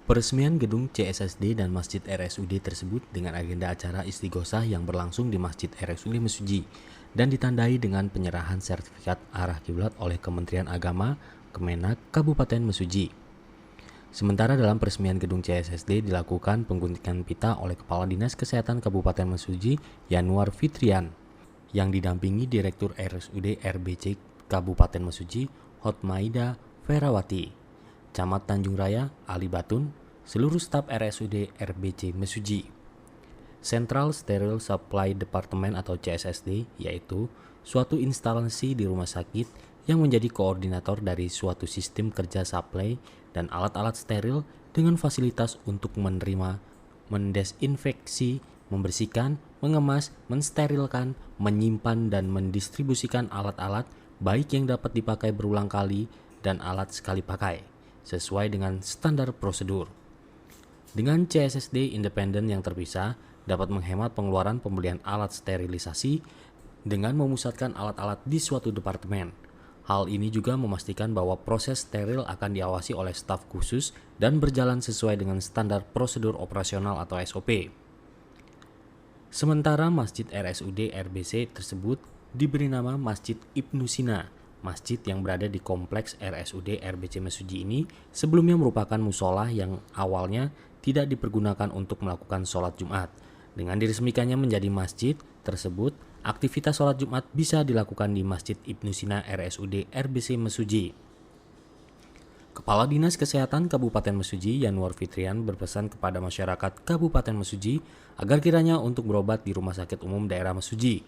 Peresmian gedung CSSD dan Masjid RSUD tersebut dengan agenda acara istighosah yang berlangsung di Masjid RSUD Mesuji dan ditandai dengan penyerahan sertifikat arah kiblat oleh Kementerian Agama, Kemenak, Kabupaten Mesuji. Sementara dalam peresmian gedung CSSD dilakukan pengguntingan pita oleh Kepala Dinas Kesehatan Kabupaten Mesuji, Yanuar Fitrian, yang didampingi Direktur RSUD RBC Kabupaten Mesuji, Hotmaida Ferawati, Camat Tanjung Raya, Ali Batun, seluruh staf RSUD RBC Mesuji. Central Sterile Supply Department atau CSSD, yaitu suatu instalasi di rumah sakit yang menjadi koordinator dari suatu sistem kerja supply dan alat-alat steril dengan fasilitas untuk menerima, mendesinfeksi, membersihkan, mengemas, mensterilkan, menyimpan, dan mendistribusikan alat-alat baik yang dapat dipakai berulang kali dan alat sekali pakai, sesuai dengan standar prosedur. Dengan CSSD independen yang terpisah, dapat menghemat pengeluaran pembelian alat sterilisasi dengan memusatkan alat-alat di suatu departemen. Hal ini juga memastikan bahwa proses steril akan diawasi oleh staf khusus dan berjalan sesuai dengan standar prosedur operasional atau SOP. Sementara Masjid RSUD RBC tersebut diberi nama Masjid Ibnu Sina. Masjid yang berada di kompleks RSUD RBC Mesuji ini sebelumnya merupakan musola yang awalnya tidak dipergunakan untuk melakukan sholat Jumat. Dengan diresmikannya menjadi masjid tersebut, aktivitas sholat Jumat bisa dilakukan di Masjid Ibnu Sina RSUD RBC Mesuji. Kepala Dinas Kesehatan Kabupaten Mesuji, Yanuar Fitrian, berpesan kepada masyarakat Kabupaten Mesuji agar kiranya untuk berobat di Rumah Sakit Umum Daerah Mesuji.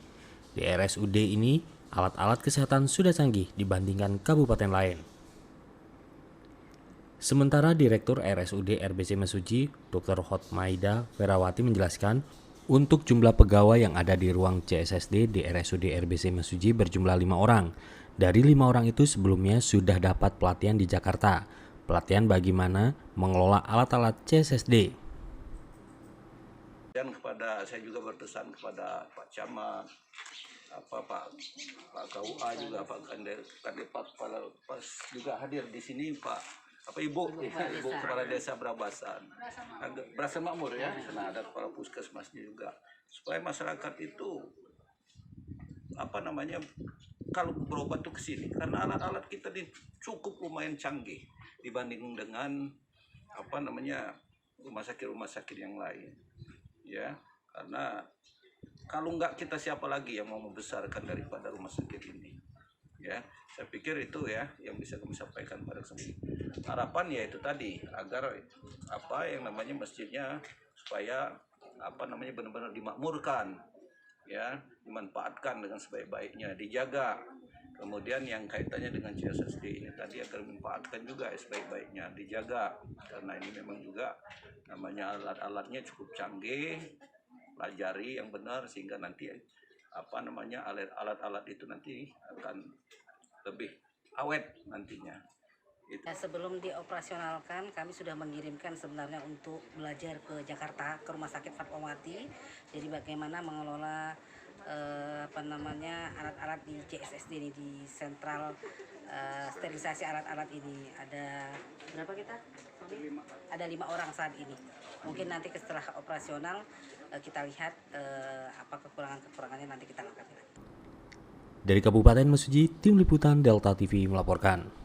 Di RSUD ini, alat-alat kesehatan sudah canggih dibandingkan kabupaten lain. Sementara Direktur RSUD RBC Mesuji, Dr. Hotmaida Ferawati menjelaskan, untuk jumlah pegawai yang ada di ruang CSSD di RSUD RBC Mesuji berjumlah 5 orang. Dari 5 orang itu sebelumnya sudah dapat pelatihan di Jakarta. Pelatihan bagaimana mengelola alat-alat CSSD. Dan saya juga berpesan kepada Pak Camat, Pak KUA juga, Pak Kandepak, pas juga hadir di sini Ibu Kepala Desa Brabasan, Brabasan Makmur ya, di sana ada kepala puskesmasnya juga, supaya masyarakat itu kalau berobat tuh ke sini, karena alat-alat kita cukup lumayan canggih dibanding dengan rumah sakit yang lain. Ya, karena kalau enggak kita siapa lagi yang mau membesarkan daripada rumah sakit ini? Ya, saya pikir itu ya yang bisa kami sampaikan pada kesempatan. Harapan ya itu tadi, agar masjidnya supaya benar-benar dimakmurkan, ya, dimanfaatkan dengan sebaik-baiknya, dijaga. Kemudian yang kaitannya dengan CSSD ini tadi agar dimanfaatkan juga sebaik-baiknya, dijaga, karena ini memang juga alat-alatnya cukup canggih, pelajari yang benar sehingga nanti alat-alat itu nanti akan lebih awet nantinya. Sebelum dioperasionalkan, kami sudah mengirimkan sebenarnya untuk belajar ke Jakarta, ke Rumah Sakit Fatmawati. Jadi bagaimana mengelola alat-alat di CSSD ini, di sentral sterilisasi alat-alat ini. Ada berapa kita? Ada 5 orang saat ini. Mungkin nanti setelah operasional kita lihat apa kekurangannya nanti kita lakukan. Dari Kabupaten Mesuji, Tim Liputan Delta TV melaporkan.